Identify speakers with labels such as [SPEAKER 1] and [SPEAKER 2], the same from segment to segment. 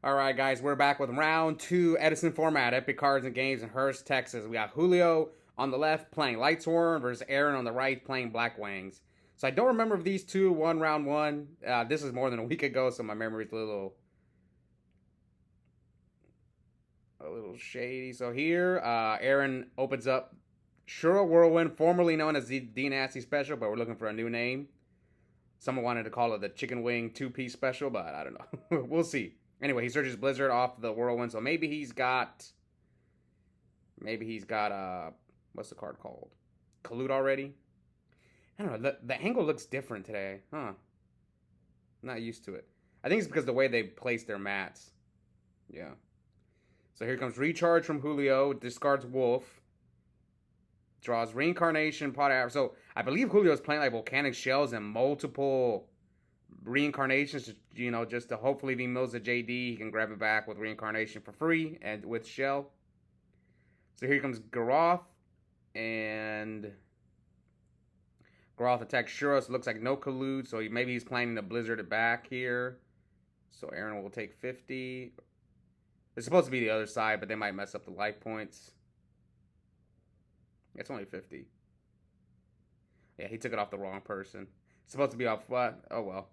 [SPEAKER 1] Alright, guys, we're back with round two Edison format, Epic Cards and Games in Hurst, Texas. We got Julio on the left playing Lightsworn versus Aaron on the right playing Blackwings. So I don't remember if these two won round one. This is more than a week ago, so my memory's a little shady. So here, Aaron opens up Shura Whirlwind, formerly known as the D Nasty Special, but we're looking for a new name. Someone wanted to call it the Chicken Wing two-piece special, but I don't know. We'll see. Anyway, he searches Blizzard off the Whirlwind, so maybe he's got what's the card called? Collude already? I don't know. The angle looks different today, huh? I'm not used to it. I think it's because the way they place their mats. Yeah. So here comes Recharge from Julio. Discards Wolf. Draws Reincarnation, Pot. So I believe Julio is playing like Volcanic Shells and multiple reincarnations, just to hopefully if he mills a JD, he can grab it back with reincarnation for free and with shell. So here comes Garoth, and Garoth attacks Shura, so it looks like no collude, so maybe he's planning to blizzard it back here. So Aaron will take 50. It's supposed to be the other side, but they might mess up the life points. It's only 50. Yeah, he took it off the wrong person. It's supposed to be off what? Oh well.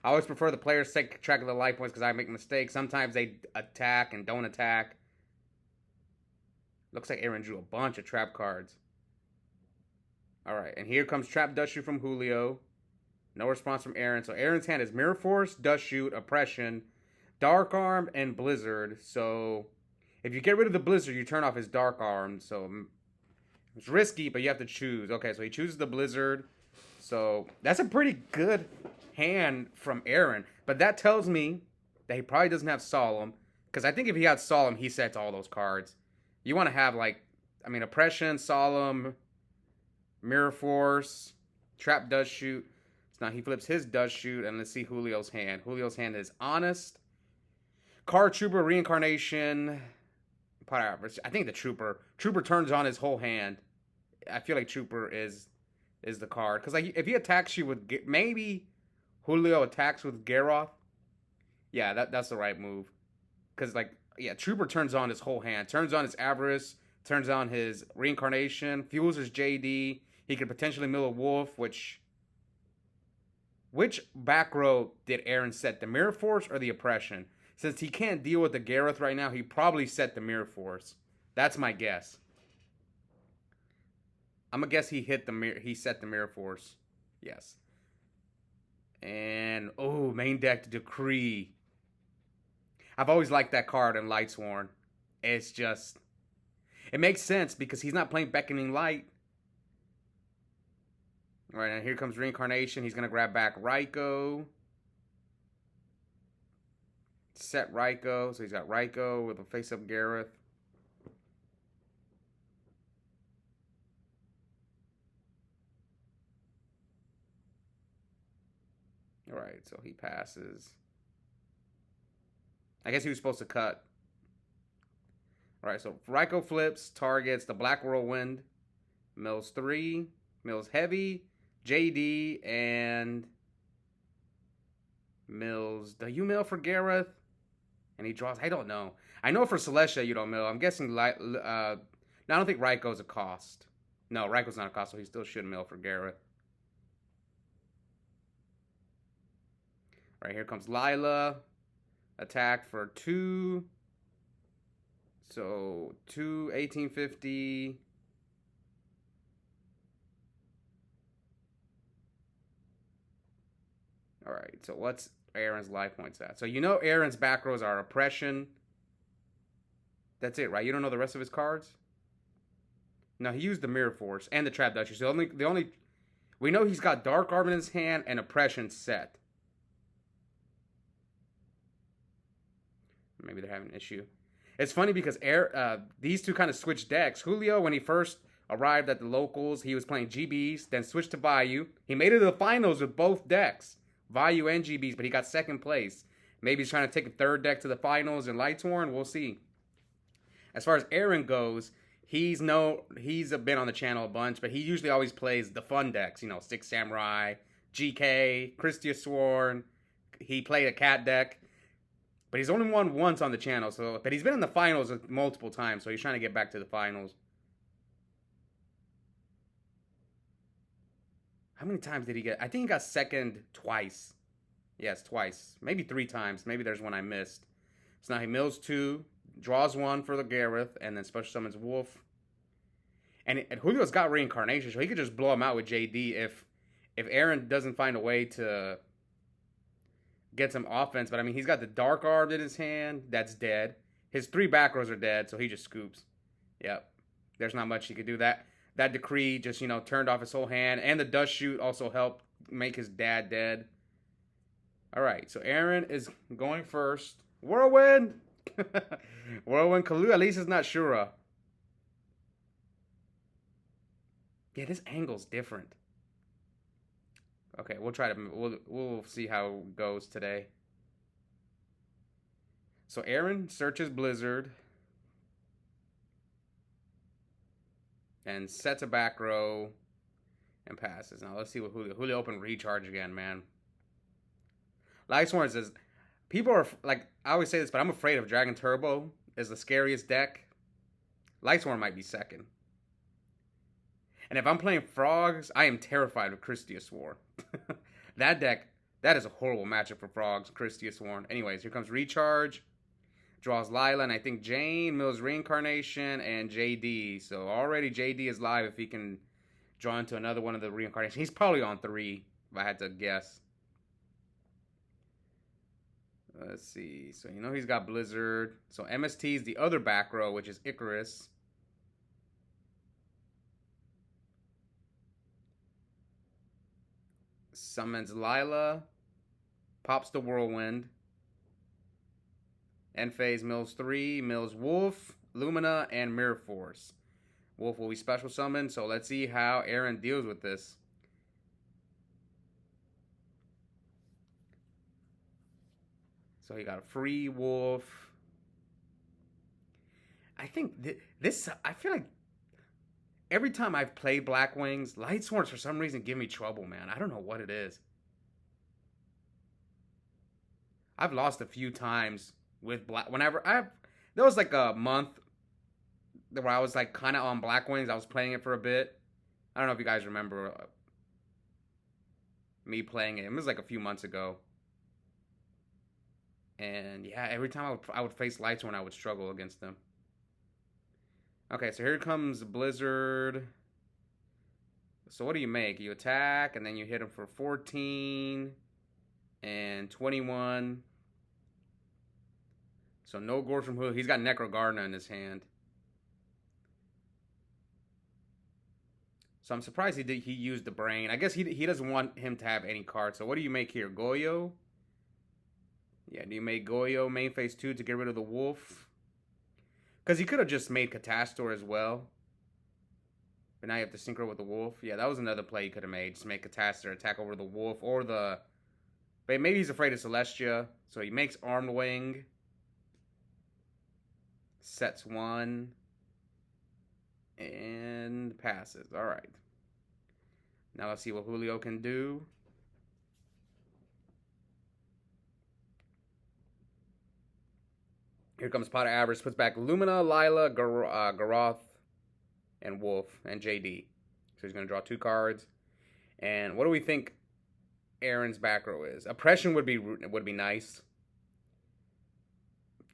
[SPEAKER 1] I always prefer the players take track of the life points because I make mistakes. Sometimes they attack and don't attack. Looks like Aaron drew a bunch of trap cards. Alright, and here comes Trap Dust Shoot from Julio. No response from Aaron. So Aaron's hand is Mirror Force, Dust Shoot, Oppression, Dark Arm, and Blizzard. So if you get rid of the Blizzard, you turn off his Dark Arm. So it's risky, but you have to choose. Okay, so he chooses the Blizzard. So that's a pretty good hand from Aaron. But that tells me that he probably doesn't have Solemn. Because I think if he had Solemn, he sets all those cards. You want to have, Oppression, Solemn, Mirror Force, Trap Dust Shoot. So now he flips his Dust Shoot, and let's see Julio's hand. Julio's hand is Honest, Card Trooper, Reincarnation. I think the Trooper turns on his whole hand. I feel like Trooper is the card. Because if he attacks you with... Maybe Julio attacks with Garoth. Yeah, that's the right move. Because, Trooper turns on his whole hand. Turns on his Avarice. Turns on his Reincarnation. Fuels his JD. He could potentially mill a Wolf, which back row did Aaron set? The Mirror Force or the Oppression? Since he can't deal with the Gareth right now, he probably set the Mirror Force. That's my guess. I'm gonna guess he set the Mirror Force. Yes. And main deck Decree. I've always liked that card in Lightsworn. It's just, it makes sense because he's not playing Beckoning Light. All right, and here comes Reincarnation. He's gonna grab back Raikou. Set Raikou, so he's got Raikou with a face-up Gareth. Alright, so he passes. I guess he was supposed to cut. Alright, so Raikou flips, targets the Black Whirlwind, mills 3, mills Heavy, JD, and mills... Do you mill for Gareth? And he draws... I don't know. I know for Celestia you don't mill. I'm guessing... I don't think Raikou's a cost. No, Raikou's not a cost, so he still should mill for Gareth. All right, here comes Lila. Attack for 2. So, 2, 1850. All right, so what's Aaron's life points at? So you know Aaron's back rows are Oppression. That's it, right? You don't know the rest of his cards? No, he used the Mirror Force and the Trap Dusher. So we know he's got Dark Arm in his hand and Oppression set. Maybe they're having an issue. It's funny because these two kind of switched decks. Julio, when he first arrived at the locals, he was playing GBs, then switched to Vayu. He made it to the finals with both decks, Vayu and GBs, but he got second place. Maybe he's trying to take a third deck to the finals in Lightsworn. We'll see. As far as Aaron goes, he's been on the channel a bunch, but he usually always plays the fun decks. Six Samurai, GK, Christia Sworn. He played a cat deck. But he's only won once on the channel, but he's been in the finals multiple times, so he's trying to get back to the finals. How many times did he get? I think he got second twice. Yes, twice. Maybe 3 times. Maybe there's one I missed. So now he mills 2, draws 1 for the Gareth, and then special summons Wolf. And Julio's got reincarnation, so he could just blow him out with JD if Aaron doesn't find a way to get some offense. But I mean, he's got the Dark Arm in his hand. That's dead. His 3 back rows are dead, so he just scoops. Yep. There's not much he could do. That decree just, turned off his whole hand. And the Dust Shoot also helped make his dad dead. All right, so Aaron is going first. Whirlwind! Whirlwind Kalu. At least it's not Shura. Yeah, this angle's different. Okay, we'll try to... We'll see how it goes today. So Aaron searches Blizzard. And sets a back row. And passes. Now let's see what Julio opened recharge again, man. Lightsworn says... People are... Like, I always say this, but I'm afraid of Dragon Turbo is the scariest deck. Lightsworn might be second. And if I'm playing Frogs, I am terrified of Christius War. That deck, that is a horrible matchup for Frogs, Christius War. Anyways, here comes Recharge. Draws Lila, and I think Jane, mills Reincarnation, and JD. So already JD is live if he can draw into another one of the Reincarnation. He's probably on 3, if I had to guess. Let's see. So he's got Blizzard. So MST is the other back row, which is Icarus. Summons Lila. Pops the Whirlwind. End phase mills 3. Mills Wolf, Lumina, and Mirror Force. Wolf will be special summoned. So let's see how Aaron deals with this. So he got a free Wolf. I think this... I feel like every time I've played Blackwings, Lightsworn for some reason give me trouble, man. I don't know what it is. I've lost a few times with there was like a month where I was like kind of on Blackwings. I was playing it for a bit. I don't know if you guys remember me playing it. It was like a few months ago. And yeah, every time I would face Lightsworn, I would struggle against them. Okay, so here comes Blizzard. So what do you make? You attack, and then you hit him for 14 and 21. So no Gore from Julio. He's got Necrogarna in his hand. So I'm surprised he used the Brain. I guess he doesn't want him to have any cards. So what do you make here? Goyo? Yeah, do you make Goyo main phase 2 to get rid of the Wolf? Because he could have just made Catastor as well. But now you have to synchro with the Wolf. Yeah, that was another play you could have made. Just make Catastor attack over the Wolf or the... But maybe he's afraid of Celestia. So he makes Armed Wing. Sets 1. And passes. Alright. Now let's see what Julio can do. Here comes Potter Average. Puts back Lumina, Lila, Garoth, and Wolf, and JD. So he's going to draw 2 cards. And what do we think Aaron's back row is? Oppression would be nice.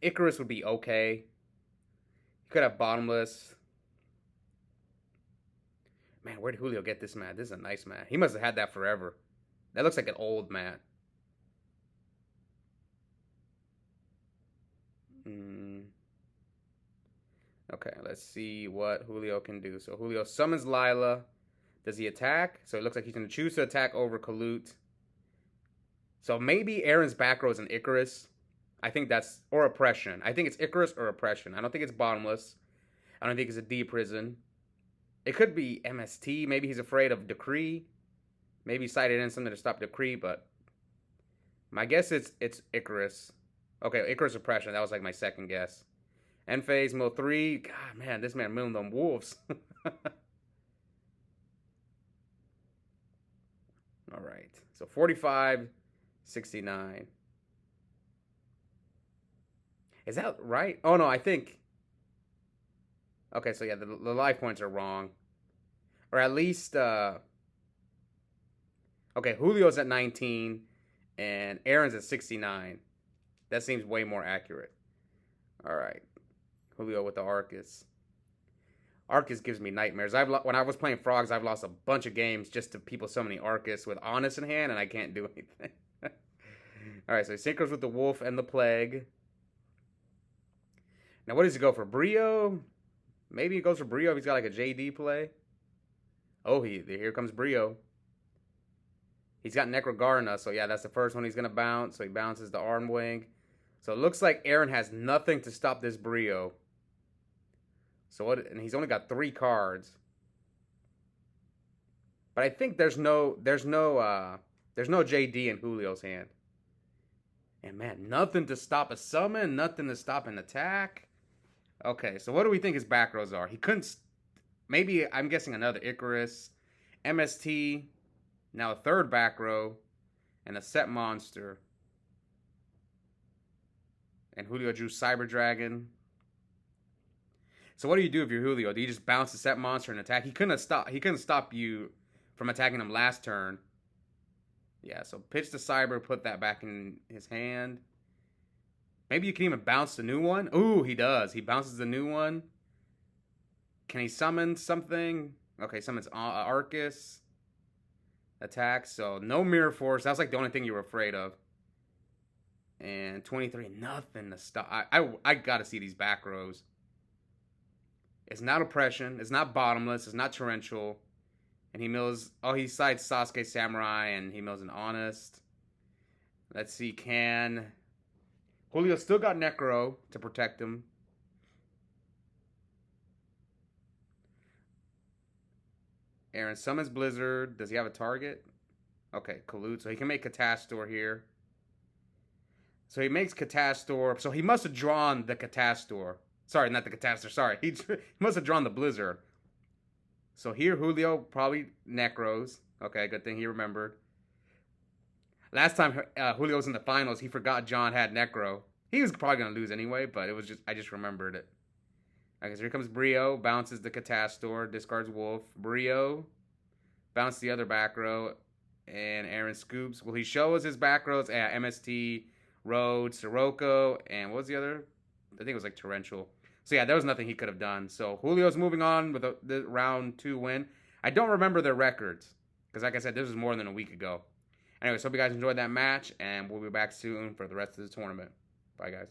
[SPEAKER 1] Icarus would be okay. He could have Bottomless. Man, where did Julio get this mat? This is a nice mat. He must have had that forever. That looks like an old mat. Okay, let's see what Julio can do. So Julio summons Lila. Does he attack? So it looks like he's going to choose to attack over Kalut. So maybe Aaron's back row is an Icarus. I think that's... Or Oppression. I think it's Icarus or Oppression. I don't think it's Bottomless. I don't think it's a D-Prison. It could be MST. Maybe he's afraid of Decree. Maybe he cited in something to stop Decree, but... My guess it's Icarus. Okay, Icarus Oppression. That was like my second guess. End phase, mill 3. God, man, this man milling them wolves. All right. So 45, 69. Is that right? Oh, no, I think... Okay, so yeah, the life points are wrong. Or at least... Okay, Julio's at 19, and Aaron's at 69. That seems way more accurate. All right. Julio with the Arcus. Arcus gives me nightmares. When I was playing Frogs, I've lost a bunch of games just to people summoning Arcus with Honest in hand, and I can't do anything. All right, so he synchros with the Wolf and the Plague. Now, what does he go for? Brio? Maybe he goes for Brio if he's got like a JD play. Oh, here comes Brio. He's got Necrogarna, so yeah, that's the first one he's going to bounce. So he bounces the Armwing. So it looks like Aaron has nothing to stop this Brio. So what? And he's only got 3 cards. But I think there's no JD in Julio's hand. And man, nothing to stop a summon, nothing to stop an attack. Okay, so what do we think his back rows are? He couldn't. Maybe I'm guessing another Icarus, MST. Now a third back row, and a set monster. And Julio drew Cyber Dragon. So what do you do if you're Julio? Do you just bounce the set monster and attack? He couldn't stop you from attacking him last turn. Yeah, so pitch the Cyber, put that back in his hand. Maybe you can even bounce the new one. Ooh, he does. He bounces the new one. Can he summon something? Okay, summons Arcus. Attack, so no Mirror Force. That's like the only thing you were afraid of. And 23, nothing to stop. I gotta see these back rows. It's not Oppression. It's not Bottomless. It's not Torrential. And he mills... Oh, he sides Sasuke Samurai, and he mills an Honest. Let's see, can... Julio still got Necro to protect him. Aaron summons Blizzard. Does he have a target? Okay, Collude. So he can make Catastor here. So he makes Catastor. So he must have drawn the Catastor. Sorry, not the Catastor. Sorry. He must have drawn the Blizzard. So here, Julio probably Necros. Okay, good thing he remembered. Last time Julio was in the finals, he forgot John had Necro. He was probably going to lose anyway, but it was I just remembered it. Okay, so here comes Brio, bounces the Catastor, discards Wolf. Brio, bounce the other back row, and Aaron scoops. Will he show us his back rows? Yeah, MST, Road, Sirocco, and what was the other? I think it was like Torrential. So yeah, there was nothing he could have done. So Julio's moving on with the round 2 win. I don't remember their records, because like I said, this was more than a week ago. Anyways, hope you guys enjoyed that match, and we'll be back soon for the rest of the tournament. Bye, guys.